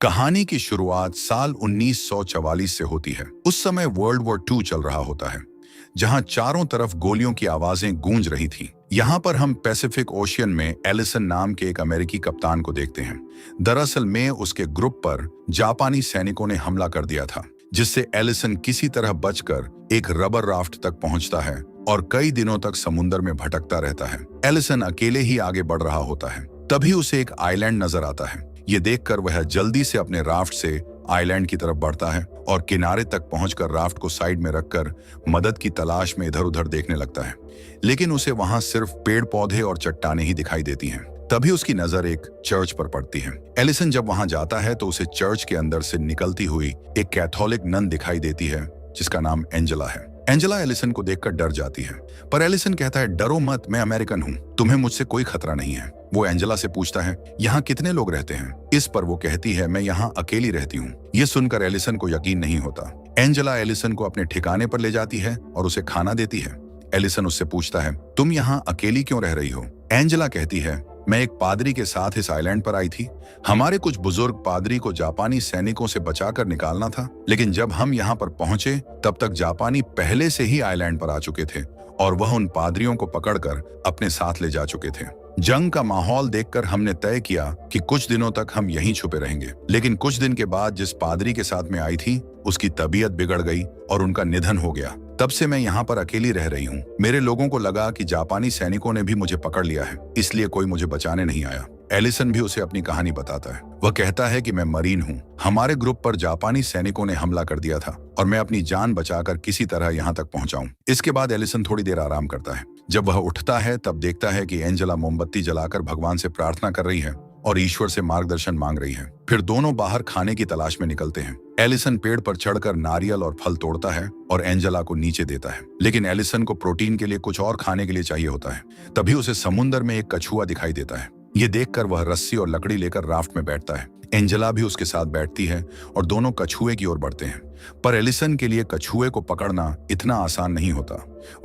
कहानी की शुरुआत साल 1944 से होती है। उस समय वर्ल्ड वॉर 2 चल रहा होता है, जहां चारों तरफ गोलियों की आवाजें गूंज रही थीं। यहाँ पर हम पैसिफिक ओशियन में एलिसन नाम के एक अमेरिकी कप्तान को देखते हैं। दरअसल में उसके ग्रुप पर जापानी सैनिकों ने हमला कर दिया था, जिससे एलिसन किसी तरह बचकर एक रबर राफ्ट तक पहुंचता है और कई दिनों तक समुद्र में भटकता रहता है। एलिसन अकेले ही आगे बढ़ रहा होता है। तभी उसे एक आइलैंड नजर आता है। ये देखकर वह जल्दी से अपने राफ्ट से आइलैंड की तरफ बढ़ता है और किनारे तक पहुंचकर राफ्ट को साइड में रखकर मदद की तलाश में इधर उधर देखने लगता है। लेकिन उसे वहां सिर्फ पेड़ पौधे और चट्टानें ही दिखाई देती हैं। तभी उसकी नजर एक चर्च पर पड़ती है। एलिसन जब वहां जाता है तो उसे चर्च के अंदर से निकलती हुई एक कैथोलिक नन दिखाई देती है, जिसका नाम एंजेला है। एंजेला एलिसन को देखकर डर जाती है, पर एलिसन कहता है, डरो मत, मैं अमेरिकन हूँ, तुम्हें मुझसे कोई खतरा नहीं है। वो एंजेला से पूछता है, यहाँ कितने लोग रहते हैं? इस पर वो कहती है, मैं यहाँ अकेली रहती हूँ। ये सुनकर एलिसन को यकीन नहीं होता। एंजेला एलिसन को अपने ठिकाने पर ले जाती है और उसे खाना देती है। एलिसन उससे पूछता है, तुम यहाँ अकेली क्यों रह रही हो? एंजेला कहती है, मैं एक पादरी के साथ इस आइलैंड पर आई थी। हमारे कुछ बुजुर्ग पादरी को जापानी सैनिकों से बचाकर निकालना था, लेकिन जब हम यहाँ पर पहुंचे तब तक जापानी पहले से ही आइलैंड पर आ चुके थे और वह उन पादरियों को पकड़कर अपने साथ ले जा चुके थे। जंग का माहौल देखकर हमने तय किया कि कुछ दिनों तक हम यहीं छुपे रहेंगे। लेकिन कुछ दिन के बाद जिस पादरी के साथ में आई थी, उसकी तबीयत बिगड़ गई और उनका निधन हो गया। तब से मैं यहाँ पर अकेली रह रही हूँ। मेरे लोगों को लगा कि जापानी सैनिकों ने भी मुझे पकड़ लिया है, इसलिए कोई मुझे बचाने नहीं आया। एलिसन भी उसे अपनी कहानी बताता है। वह कहता है कि मैं मरीन हूँ। हमारे ग्रुप पर जापानी सैनिकों ने हमला कर दिया था और मैं अपनी जान बचाकर किसी तरह यहाँ तक पहुंचा हूँ। इसके बाद एलिसन थोड़ी देर आराम करता है। जब वह उठता है तब देखता है कि एंजेला मोमबत्ती जलाकर भगवान से प्रार्थना कर रही है और ईश्वर से मार्गदर्शन मांग रही है। फिर दोनों बाहर खाने की तलाश में निकलते हैं। एलिसन पेड़ पर चढ़कर नारियल और फल तोड़ता है और एंजेला को नीचे देता है। लेकिन एलिसन को प्रोटीन के लिए कुछ और खाने के लिए चाहिए होता है। तभी उसे समुद्र में एक कछुआ दिखाई देता है। ये देखकर वह रस्सी और लकड़ी लेकर राफ्ट में बैठता है। एंजेला भी उसके साथ बैठती है और दोनों कछुए की ओर बढ़ते हैं। पर एलिसन के लिए कछुए को पकड़ना इतना आसान नहीं होता।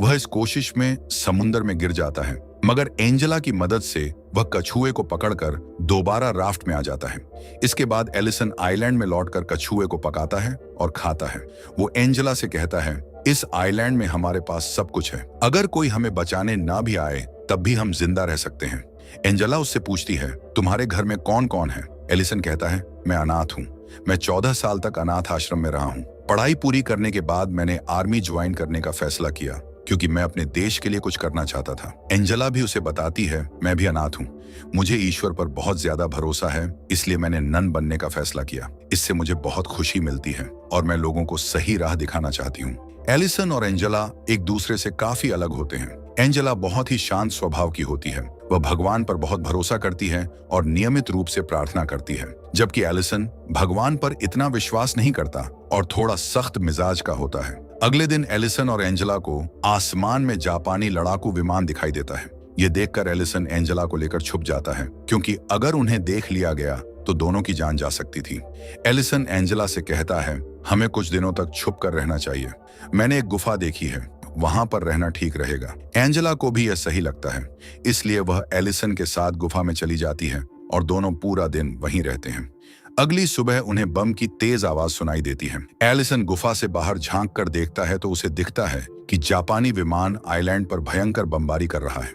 वह इस कोशिश में समुद्र में गिर जाता है, मगर एंजेला की मदद से वह कछुए को पकड़कर दोबारा राफ्ट में आ जाता है। इसके बाद एलिसन आइलैंड में लौटकर कछुए को पकाता है और खाता है। वो एंजेला से कहता है, इस आइलैंड में हमारे पास सब कुछ है। अगर कोई हमें बचाने ना भी आए तब भी हम जिंदा रह सकते हैं। एंजेला उससे पूछती है, तुम्हारे घर में कौन कौन है? एलिसन कहता है, मैं अनाथ हूँ। मैं 14 साल तक अनाथ आश्रम में रहा हूँ। पढ़ाई पूरी करने के बाद मैंने आर्मी ज्वाइन करने का फैसला किया, क्योंकि मैं अपने देश के लिए कुछ करना चाहता था। एंजेला भी उसे बताती है, मैं भी अनाथ हूँ। मुझे ईश्वर पर बहुत ज्यादा भरोसा है, इसलिए मैंने नन बनने का फैसला किया। इससे मुझे बहुत खुशी मिलती है और मैं लोगों को सही राह दिखाना चाहती हूँ। एलिसन और एंजेला एक दूसरे से काफी अलग होते हैं। एंजेला बहुत ही शांत स्वभाव की होती है। वह भगवान पर बहुत भरोसा करती है और नियमित रूप से प्रार्थना करती है, जबकि एलिसन भगवान पर इतना विश्वास नहीं करता और थोड़ा सख्त मिजाज का होता है। अगले दिन एलिसन और एंजेला को आसमान में जापानी लड़ाकू विमान दिखाई देता है। ये देखकर एलिसन एंजेला को लेकर छुप जाता है, क्योंकि अगर उन्हें देख लिया गया तो दोनों की जान जा सकती थी। एलिसन एंजेला से कहता है, हमें कुछ दिनों तक छुप कर रहना चाहिए। मैंने एक गुफा देखी है, वहां पर रहना ठीक रहेगा। एंजेला को भी यह सही लगता है, इसलिए वह एलिसन के साथ गुफा में चली जाती है और दोनों पूरा दिन वहीं रहते हैं। अगली सुबह उन्हें बम की तेज आवाज सुनाई देती है। एलिसन गुफा से बाहर झांक कर देखता है तो उसे दिखता है कि जापानी विमान आइलैंड पर भयंकर बमबारी कर रहा है।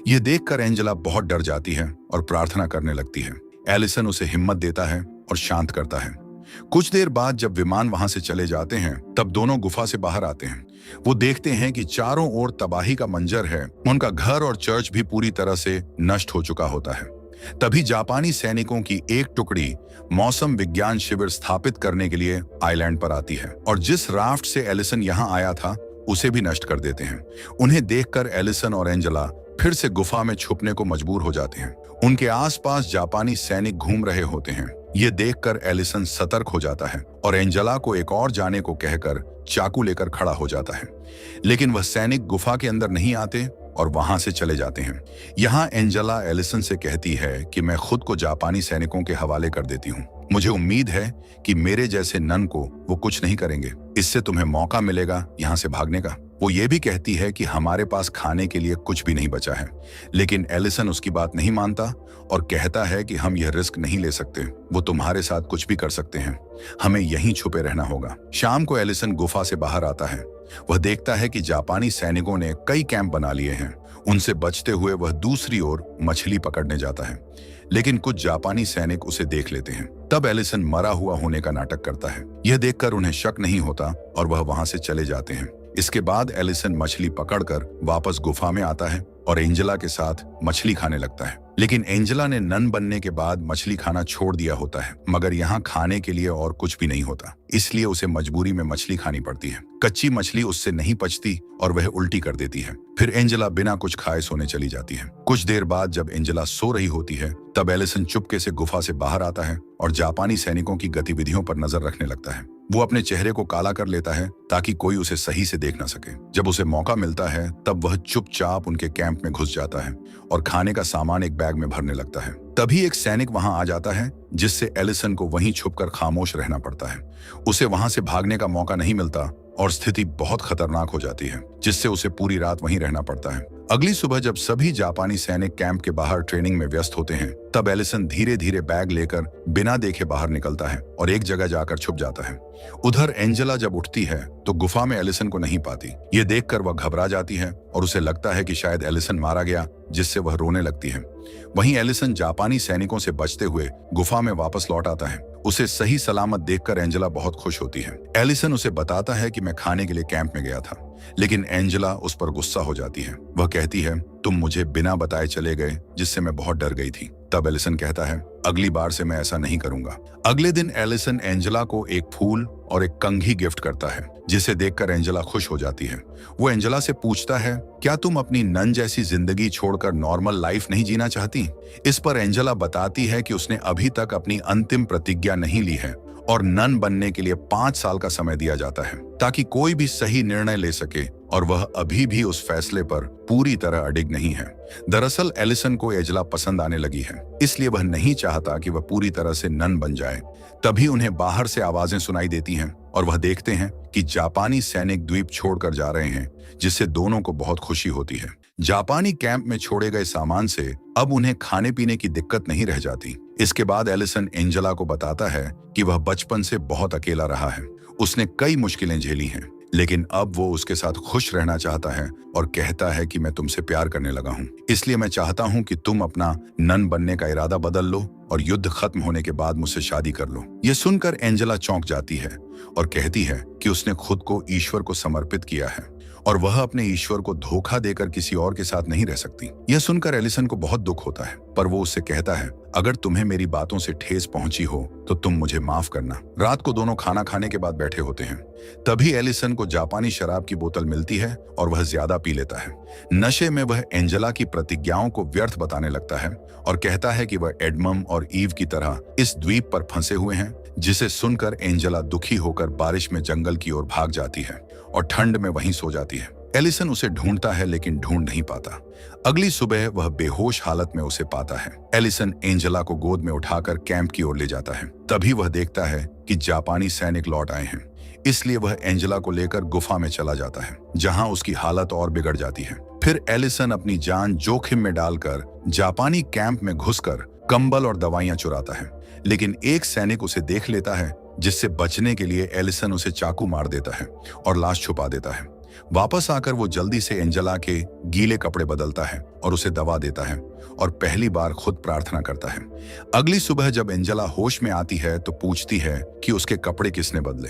यह देखकर एंजेला बहुत डर जाती है और प्रार्थना करने लगती है। एलिसन उसे हिम्मत देता है और शांत करता है। कुछ देर बाद जब विमान वहां से चले जाते हैं तब दोनों गुफा से बाहर आते हैं। वो देखते हैं कि चारों ओर तबाही का मंजर है। उनका घर और चर्च भी पूरी तरह से नष्ट हो चुका होता है। तभी जापानी सैनिकों की एक टुकड़ी मौसम विज्ञान शिविर स्थापित करने के लिए आइलैंड पर आती है और जिस राफ्ट से एलिसन यहाँ आया था उसे भी नष्ट कर देते हैं। उन्हें देखकर एलिसन और एंजेला फिर से गुफा में छुपने को मजबूर हो जाते हैं। उनके आसपास जापानी सैनिक घूम रहे होते हैं। ये देखकर एलिसन सतर्क हो जाता है और एंजेला को एक और जाने को कहकर चाकू लेकर खड़ा हो जाता है। लेकिन वह सैनिक गुफा के अंदर नहीं आते और वहां से चले जाते हैं। यहाँ एंजेला एलिसन से कहती है कि मैं खुद को जापानी सैनिकों के हवाले कर देती हूँ। मुझे उम्मीद है कि मेरे जैसे नन को वो कुछ नहीं करेंगे। इससे तुम्हें मौका मिलेगा यहाँ से भागने का। वो ये भी कहती है कि हमारे पास खाने के लिए कुछ भी नहीं बचा है, लेकिन एलिसन उसकी बात नहीं मानता और कहता है कि हम यह रिस्क नहीं ले सकते, वो तुम्हारे साथ कुछ भी कर सकते हैं, हमें यहीं छुपे रहना होगा। शाम को एलिसन गुफा से बाहर आता है। वह देखता है कि जापानी सैनिकों ने कई कैंप बना लिए हैं। उनसे बचते हुए वह दूसरी ओर मछली पकड़ने जाता है, लेकिन कुछ जापानी सैनिक उसे देख लेते हैं। तब एलिसन मरा हुआ होने का नाटक करता है। यह देखकर उन्हें शक नहीं होता और वह वहां से चले जाते हैं। इसके बाद एलिसन मछली पकड़कर वापस गुफा में आता है और एंजेला के साथ मछली खाने लगता है। लेकिन एंजेला ने नन बनने के बाद मछली खाना छोड़ दिया होता है, मगर यहाँ खाने के लिए और कुछ भी नहीं होता, इसलिए उसे मजबूरी में मछली खानी पड़ती है। कच्ची मछली उससे नहीं पचती और वह उल्टी कर देती है। फिर एंजेला बिना कुछ खाए सोने चली जाती है। कुछ देर बाद जब एंजेला सो रही होती है, तब एलिसन चुपके से गुफा से बाहर आता है और जापानी सैनिकों की गतिविधियों पर नजर रखने लगता है। वो अपने चेहरे को काला कर लेता है ताकि कोई उसे सही से देख ना सके। जब उसे मौका मिलता है तब वह चुपचाप उनके कैंप में घुस जाता है और खाने का सामान एक बैग में भरने लगता है। तभी एक सैनिक वहां आ जाता है, जिससे एलिसन को वहीं छुपकर खामोश रहना पड़ता है। उसे वहां से भागने का मौका नहीं मिलता और स्थिति बहुत खतरनाक हो जाती है, जिससे उसे पूरी रात वहीं रहना पड़ता है। अगली सुबह जब सभी जापानी सैनिक कैंप के बाहर ट्रेनिंग में व्यस्त होते हैं, तब एलिसन धीरे धीरे बैग लेकर बिना देखे बाहर निकलता है और एक जगह जाकर छुप जाता है। उधर एंजेला जब उठती है तो गुफा में एलिसन को नहीं पाती। ये देखकर वह घबरा जाती है और उसे लगता है कि शायद एलिसन मारा गया, जिससे वह रोने लगती है। वहीं एलिसन जापानी सैनिकों से बचते हुए गुफा में वापस लौट आता है। उसे सही सलामत देखकर एंजेला बहुत खुश होती है। एलिसन उसे बताता है कि मैं खाने के लिए कैंप में गया था, लेकिन एंजेला उस पर गुस्सा हो जाती है। वह कहती है, तुम मुझे बिना बताए चले गए, जिससे मैं बहुत डर गई थी। तब एलिसन कहता है, अगली बार से मैं ऐसा नहीं करूंगा। अगले दिन एलिसन एंजेला को एक फूल और एक कंघी गिफ्ट करता है, जिसे देखकर एंजेला खुश हो जाती है। वो एंजेला से पूछता है, क्या तुम अपनी नन जैसी जिंदगी छोड़कर नॉर्मल लाइफ नहीं जीना चाहती? इस पर एंजेला बताती है कि उसने अभी तक अपनी अंतिम प्रतिज्ञा नहीं ली है और नन बनने के लिए 5 साल का समय दिया जाता है, ताकि कोई भी सही निर्णय ले सके, और वह अभी भी उस फैसले पर पूरी तरह अडिग नहीं है। दरअसल एलिसन को एंजेला पसंद आने लगी है, इसलिए वह नहीं चाहता कि वह पूरी तरह से नन बन जाए। तभी उन्हें बाहर से आवाजें सुनाई देती हैं और वह देखते हैं कि जापानी सैनिक द्वीप छोड़कर जा रहे हैं, जिससे दोनों को बहुत खुशी होती है। जापानी कैंप में छोड़े गए सामान से अब उन्हें खाने पीने की दिक्कत नहीं रह जाती। इसके बाद एलिसन एंजेला को बताता है कि वह बचपन से बहुत अकेला रहा है। उसने कई मुश्किलें झेली हैं, लेकिन अब वो उसके साथ खुश रहना चाहता है और कहता है कि मैं तुमसे प्यार करने लगा हूँ, इसलिए मैं चाहता हूँ कि तुम अपना नन बनने का इरादा बदल लो और युद्ध खत्म होने के बाद मुझसे शादी कर लो। ये सुनकर एंजेला चौंक जाती है और कहती है कि उसने खुद को ईश्वर को समर्पित किया है और वह अपने ईश्वर को धोखा देकर किसी और के साथ नहीं रह सकती। यह सुनकर एलिसन को बहुत दुख होता है, पर वो उससे कहता है, अगर तुम्हें मेरी बातों से ठेस पहुंची हो तो तुम मुझे माफ करना। रात को दोनों खाना खाने के बाद बैठे होते हैं। तभी एलिसन को जापानी शराब की बोतल मिलती है और वह ज्यादा पी लेता है। नशे में वह एंजेला की प्रतिज्ञाओं को व्यर्थ बताने लगता है और कहता है कि वह एडमम और ईव की तरह इस द्वीप पर फंसे हुए हैं, जिसे सुनकर एंजेला दुखी होकर बारिश में जंगल की ओर भाग जाती है और ठंड में वहीं सो जाती है। एलिसन उसे ढूंढता है, लेकिन ढूंढ नहीं पाता। अगली सुबह वह बेहोश हालत में उसे पाता है। एलिसन एंजेला को गोद में उठाकर कैंप की ओर ले जाता है। तभी वह देखता है कि जापानी सैनिक लौट आए हैं, इसलिए वह एंजेला को लेकर गुफा में चला जाता है, जहां उसकी हालत और बिगड़ जाती है। फिर एलिसन अपनी जान जोखिम में डालकर जापानी कैंप में घुसकर कंबल और दवाइयां चुराता है, लेकिन एक सैनिक उसे देख लेता है, जिससे बचने के लिए एलिसन उसे चाकू मार देता है और लाश छुपा देता है। वापस आकर वो जल्दी से एंजेला के गीले कपड़े बदलता है और उसे दवा देता है और पहली बार खुद प्रार्थना करता है। अगली सुबह जब एंजेला होश में आती है तो पूछती है कि उसके कपड़े किसने बदले।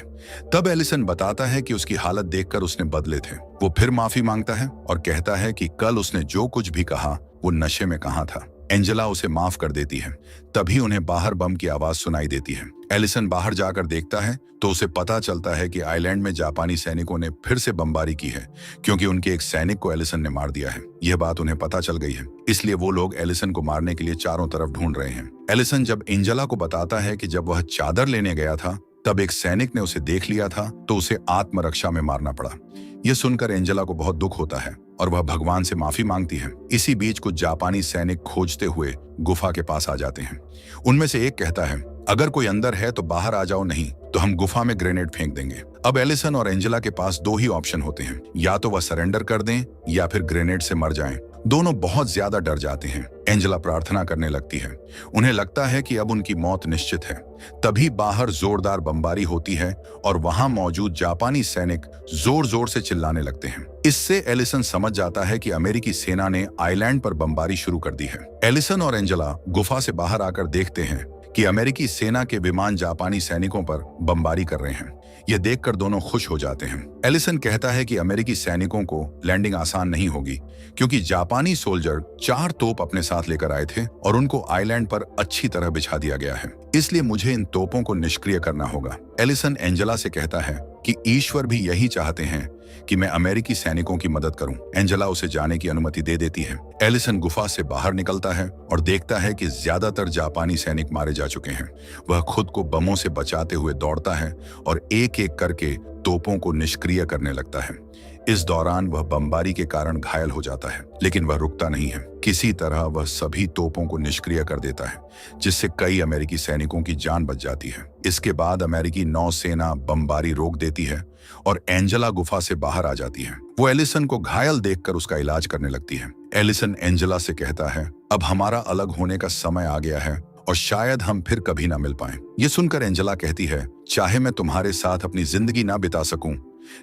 तब एलिसन बताता है कि उसकी हालत देखकर उसने बदले थे। वो फिर माफी मांगता है और कहता है कि कल उसने जो कुछ भी कहा वो नशे में कहा था। एंजेला उसे माफ कर देती है। तभी उन्हें बाहर बम की आवाज सुनाई देती है। एलिसन बाहर जाकर देखता है तो उसे पता चलता है कि आइलैंड में जापानी सैनिकों ने फिर से बमबारी की है, क्योंकि उनके एक सैनिक को एलिसन ने मार दिया है। यह बात उन्हें पता चल गई है, इसलिए वो लोग एलिसन को मारने के लिए चारों तरफ ढूंढ रहे हैं। एलिसन जब एंजेला को बताता है कि जब वह चादर लेने गया था तब एक सैनिक ने उसे देख लिया था, तो उसे आत्मरक्षा में मारना पड़ा। यह सुनकर एंजेला को बहुत दुख होता है और वह भगवान से माफी मांगती है। इसी बीच कुछ जापानी सैनिक खोजते हुए गुफा के पास आ जाते हैं। उनमें से एक कहता है, अगर कोई अंदर है तो बाहर आ जाओ, नहीं तो हम गुफा में ग्रेनेड फेंक देंगे। अब एलिसन और एंजेला के पास दो ही ऑप्शन होते हैं, या तो वह सरेंडर कर दें या फिर ग्रेनेड से मर जाएं। दोनों बहुत ज्यादा डर जाते हैं। एंजेला प्रार्थना करने लगती है। उन्हें लगता है कि अब उनकी मौत निश्चित है। तभी बाहर जोरदार बमबारी होती है और वहां मौजूद जापानी सैनिक जोर जोर से चिल्लाने लगते हैं। इससे एलिसन समझ जाता है कि अमेरिकी सेना ने आइलैंड पर बमबारी शुरू कर दी है। एलिसन और एंजेला गुफा से बाहर आकर देखते हैं कि अमेरिकी सेना के विमान जापानी सैनिकों पर बमबारी कर रहे हैं। यह देखकर दोनों खुश हो जाते हैं। एलिसन कहता है कि अमेरिकी सैनिकों को लैंडिंग आसान नहीं होगी, क्योंकि जापानी सोल्जर 4 तोप अपने साथ लेकर आए थे और उनको आइलैंड पर अच्छी तरह बिछा दिया गया है। इसलिए मुझे इन तोपों को निष्क्रिय करना होगा। एलिसन एंजेला से कहता है कि ईश्वर भी यही चाहते हैं कि मैं अमेरिकी सैनिकों की मदद करूं। एंजेला उसे जाने की अनुमति दे देती है। एलिसन गुफा से बाहर निकलता है और देखता है कि ज्यादातर जापानी सैनिक मारे जा चुके हैं। वह खुद को बमों से बचाते हुए दौड़ता है और एक एक करके तोपों को निष्क्रिय करने लगता है। इस दौरान वह बमबारी के कारण घायल हो जाता है, लेकिन वह रुकता नहीं है। किसी तरह वह सभी तोपों को निष्क्रिय कर देता है, जिससे कई अमेरिकी सैनिकों की जान बच जाती है। इसके बाद अमेरिकी नौसेना बमबारी रोक देती है और एंजेला गुफा से बाहर आ जाती है। वो एलिसन को घायल देखकर उसका इलाज करने लगती है। एलिसन एंजेला से कहता है, अब हमारा अलग होने का समय आ गया है और शायद हम फिर कभी ना मिल पाएं। ये सुनकर एंजेला कहती है, चाहे मैं तुम्हारे साथ अपनी जिंदगी ना बिता सकूं,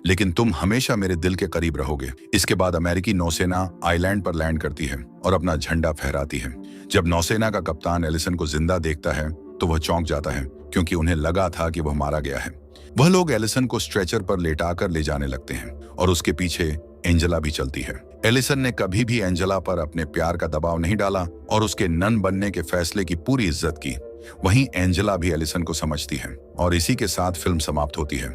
लेकिन तुम हमेशा मेरे दिल के करीब रहोगे। इसके बाद अमेरिकी नौसेना आइलैंड पर लैंड करती है और अपना झंडा फहराती है। जब नौसेना का कप्तान एलिसन को जिंदा देखता है तो वह चौंक जाता है, क्योंकि उन्हें लगा था कि वह मारा गया है। वह लोग एलिसन को स्ट्रेचर पर लेटाकर ले जाने लगते हैं और उसके पीछे एंजेला भी चलती है। एलिसन ने कभी भी एंजेला पर अपने प्यार का दबाव नहीं डाला और उसके नन बनने के फैसले की पूरी इज्जत की। वहीं एंजेला भी एलिसन को समझती है और इसी के साथ फिल्म समाप्त होती है।